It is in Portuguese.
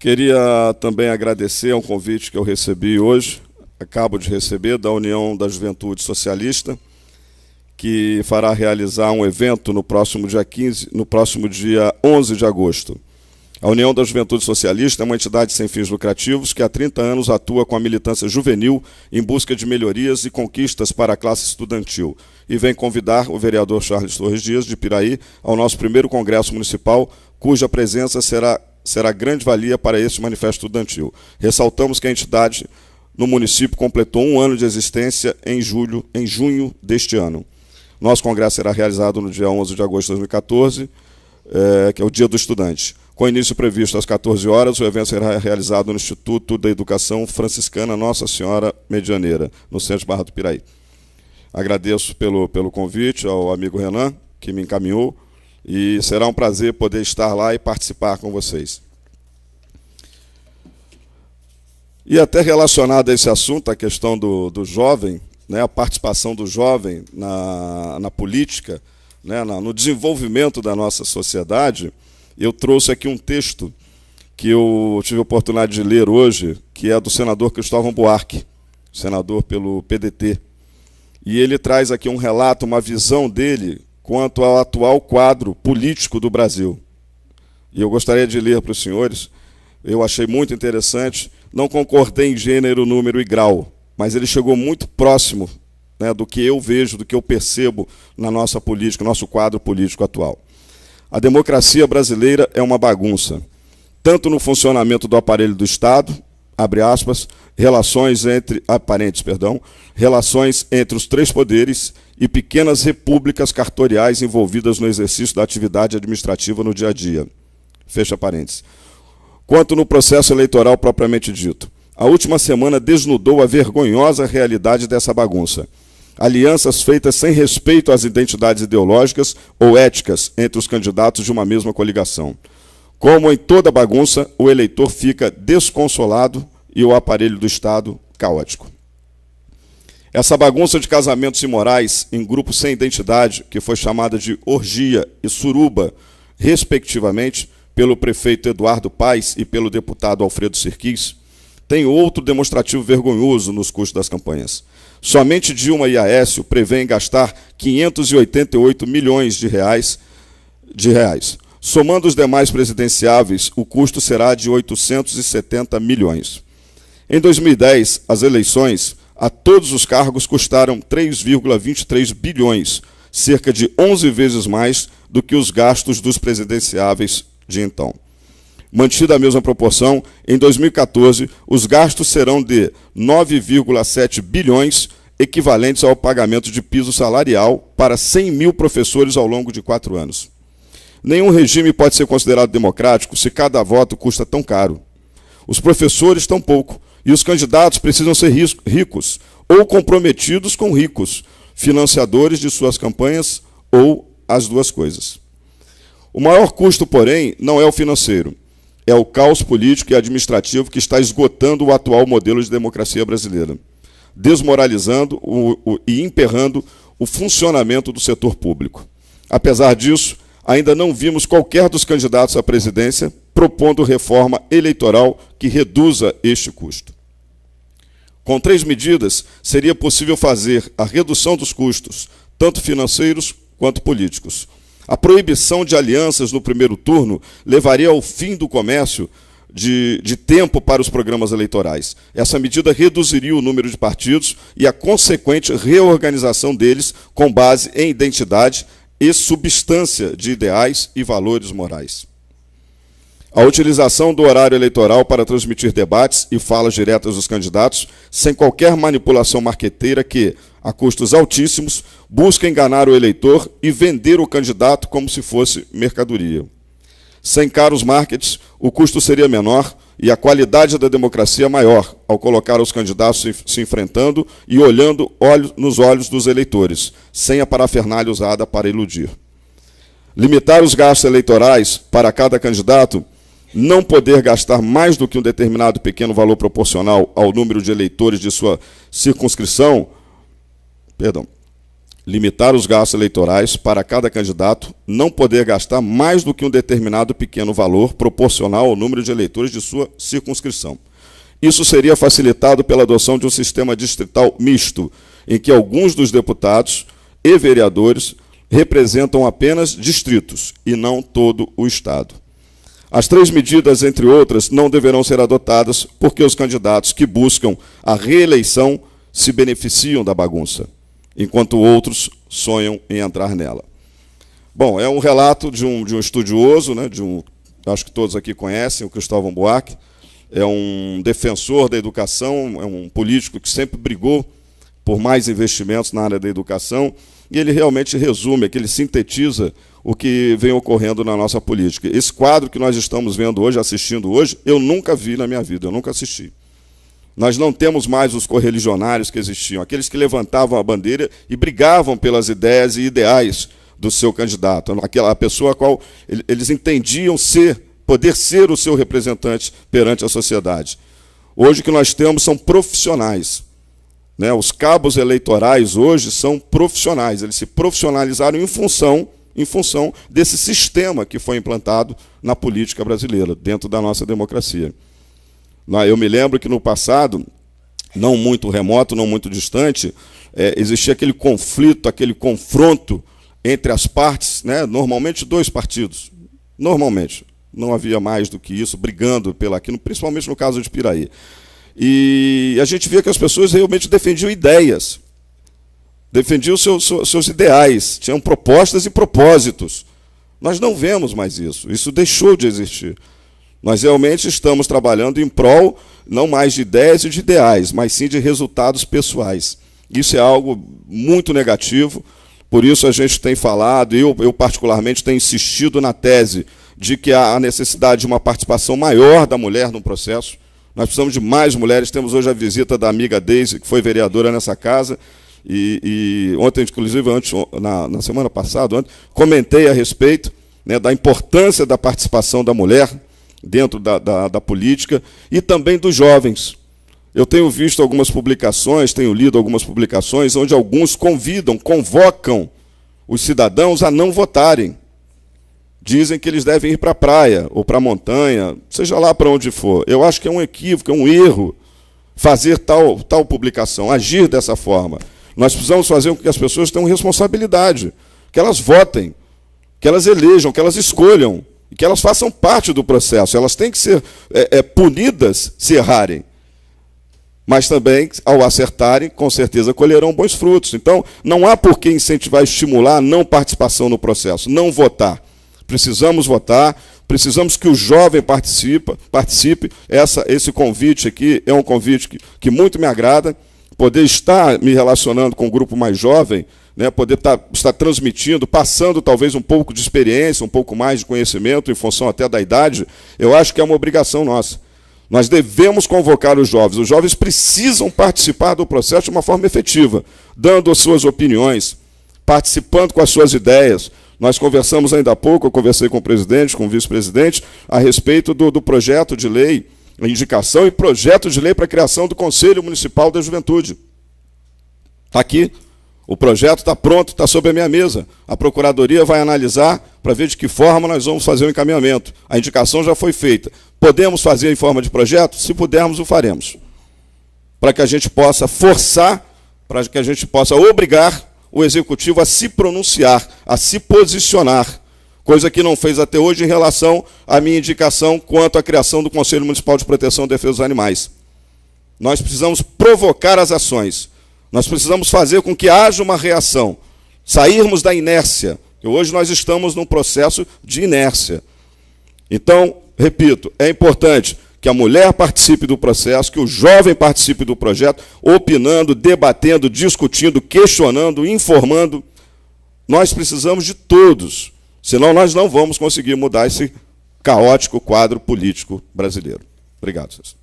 Queria também agradecer ao convite que eu recebi hoje, acabo de receber, da União da Juventude Socialista, que fará realizar um evento no próximo dia 11 de agosto. A União da Juventude Socialista é uma entidade sem fins lucrativos que há 30 anos atua com a militância juvenil em busca de melhorias e conquistas para a classe estudantil e vem convidar o vereador Charles Torres Dias, de Piraí, ao nosso primeiro congresso municipal, cuja presença será grande valia para este manifesto estudantil. Ressaltamos que a entidade no município completou 1 ano de existência em junho deste ano. Nosso congresso será realizado no dia 11 de agosto de 2014, que é o Dia do Estudante. Com início previsto às 14 horas, o evento será realizado no Instituto da Educação Franciscana Nossa Senhora Medianeira, no centro de Barra do Piraí. Agradeço pelo convite ao amigo Renan, que me encaminhou, e será um prazer poder estar lá e participar com vocês. E até relacionado a esse assunto, a questão do jovem, né, a participação do jovem na política, né, no desenvolvimento da nossa sociedade, eu trouxe aqui um texto que eu tive a oportunidade de ler hoje, que é do senador Cristóvão Buarque, senador pelo PDT. E ele traz aqui um relato, uma visão dele quanto ao atual quadro político do Brasil. E eu gostaria de ler para os senhores, eu achei muito interessante, não concordei em gênero, número e grau, mas ele chegou muito próximo, né, do que eu vejo, do que eu percebo na nossa política, nosso quadro político atual. A democracia brasileira é uma bagunça, tanto no funcionamento do aparelho do Estado, abre aspas, relações entre os três poderes e pequenas repúblicas cartoriais envolvidas no exercício da atividade administrativa no dia a dia, fecha parênteses. Quanto no processo eleitoral propriamente dito, a última semana desnudou a vergonhosa realidade dessa bagunça. Alianças feitas sem respeito às identidades ideológicas ou éticas entre os candidatos de uma mesma coligação. Como em toda bagunça, o eleitor fica desconsolado e o aparelho do Estado caótico. Essa bagunça de casamentos imorais em grupos sem identidade, que foi chamada de orgia e suruba, respectivamente, pelo prefeito Eduardo Paes e pelo deputado Alfredo Sirquis, tem outro demonstrativo vergonhoso nos custos das campanhas. Somente Dilma e Aécio prevêem gastar 588 milhões de reais. Somando os demais presidenciáveis, o custo será de 870 milhões. Em 2010, as eleições a todos os cargos custaram 3,23 bilhões, cerca de 11 vezes mais do que os gastos dos presidenciáveis de então. Mantida a mesma proporção, em 2014, os gastos serão de 9,7 bilhões, equivalentes ao pagamento de piso salarial para 100 mil professores ao longo de 4 anos. Nenhum regime pode ser considerado democrático se cada voto custa tão caro. Os professores tão pouco, e os candidatos precisam ser ricos, ou comprometidos com ricos, financiadores de suas campanhas, ou as duas coisas. O maior custo, porém, não é o financeiro. É o caos político e administrativo que está esgotando o atual modelo de democracia brasileira, desmoralizando e emperrando o funcionamento do setor público. Apesar disso, ainda não vimos qualquer dos candidatos à presidência propondo reforma eleitoral que reduza este custo. Com 3 medidas, seria possível fazer a redução dos custos, tanto financeiros quanto políticos. A proibição de alianças no primeiro turno levaria ao fim do comércio de tempo para os programas eleitorais. Essa medida reduziria o número de partidos e a consequente reorganização deles com base em identidade e substância de ideais e valores morais. A utilização do horário eleitoral para transmitir debates e falas diretas dos candidatos, sem qualquer manipulação marqueteira que, a custos altíssimos, busca enganar o eleitor e vender o candidato como se fosse mercadoria. Sem caros markets, o custo seria menor e a qualidade da democracia maior, ao colocar os candidatos se enfrentando e olhando nos olhos dos eleitores, sem a parafernália usada para iludir. Limitar os gastos eleitorais para cada candidato, não poder gastar mais do que um determinado pequeno valor proporcional ao número de eleitores de sua circunscrição, limitar os gastos eleitorais para cada candidato não poder gastar mais do que um determinado pequeno valor proporcional ao número de eleitores de sua circunscrição. Isso seria facilitado pela adoção de um sistema distrital misto, em que alguns dos deputados e vereadores representam apenas distritos e não todo o Estado. As 3 medidas, entre outras, não deverão ser adotadas porque os candidatos que buscam a reeleição se beneficiam da bagunça, enquanto outros sonham em entrar nela. Bom, é um relato de um estudioso, né, acho que todos aqui conhecem, o Cristóvão Buarque, é um defensor da educação, é um político que sempre brigou por mais investimentos na área da educação, e ele realmente resume, ele sintetiza o que vem ocorrendo na nossa política. Esse quadro que nós estamos vendo hoje, assistindo hoje, eu nunca vi na minha vida, eu nunca assisti. Nós não temos mais os correligionários que existiam, aqueles que levantavam a bandeira e brigavam pelas ideias e ideais do seu candidato, aquela pessoa a qual eles entendiam poder ser o seu representante perante a sociedade. Hoje o que nós temos são profissionais. Né? Os cabos eleitorais hoje são profissionais, eles se profissionalizaram em função desse sistema que foi implantado na política brasileira, dentro da nossa democracia. Eu me lembro que no passado, não muito remoto, não muito distante, existia aquele conflito, aquele confronto entre as partes, né? Normalmente 2 partidos, normalmente, não havia mais do que isso, brigando aqui, principalmente no caso de Piraí. E a gente via que as pessoas realmente defendiam ideias, defendiam seus ideais, tinham propostas e propósitos. Nós não vemos mais isso deixou de existir. Nós realmente estamos trabalhando em prol, não mais de ideias e de ideais, mas sim de resultados pessoais. Isso é algo muito negativo, por isso a gente tem falado, eu particularmente tenho insistido na tese de que há a necessidade de uma participação maior da mulher no processo. Nós precisamos de mais mulheres. Temos hoje a visita da amiga Deise, que foi vereadora nessa casa, e ontem, inclusive, na semana passada, comentei a respeito, né, da importância da participação da mulher dentro da política e também dos jovens. Eu tenho visto algumas publicações, tenho lido algumas publicações, onde alguns convocam os cidadãos a não votarem. Dizem que eles devem ir para a praia ou para a montanha, seja lá para onde for. Eu acho que é um equívoco, é um erro fazer tal publicação, agir dessa forma. Nós precisamos fazer com que as pessoas tenham responsabilidade, que elas votem, que elas elejam, que elas escolham, e que elas façam parte do processo. Elas têm que ser punidas se errarem. Mas também, ao acertarem, com certeza colherão bons frutos. Então, não há por que incentivar, estimular a não participação no processo, não votar. Precisamos votar, precisamos que o jovem participe. Esse convite aqui é um convite que muito me agrada, poder estar me relacionando com um grupo mais jovem, né, poder estar transmitindo, passando talvez um pouco de experiência, um pouco mais de conhecimento, em função até da idade, eu acho que é uma obrigação nossa. Nós devemos convocar os jovens precisam participar do processo de uma forma efetiva, dando as suas opiniões, participando com as suas ideias. Nós conversamos ainda há pouco, eu conversei com o presidente, com o vice-presidente, a respeito do projeto de lei, a indicação e projeto de lei para a criação do Conselho Municipal da Juventude. Está aqui, o projeto está pronto, está sobre a minha mesa. A Procuradoria vai analisar para ver de que forma nós vamos fazer o encaminhamento. A indicação já foi feita. Podemos fazer em forma de projeto? Se pudermos, o faremos. Para que a gente possa forçar, para que a gente possa obrigar o Executivo a se pronunciar, a se posicionar, coisa que não fez até hoje em relação à minha indicação quanto à criação do Conselho Municipal de Proteção e Defesa dos Animais. Nós precisamos provocar as ações, nós precisamos fazer com que haja uma reação, sairmos da inércia, porque hoje nós estamos num processo de inércia. Então, repito, é importante que a mulher participe do processo, que o jovem participe do projeto, opinando, debatendo, discutindo, questionando, informando. Nós precisamos de todos, senão nós não vamos conseguir mudar esse caótico quadro político brasileiro. Obrigado, senhor.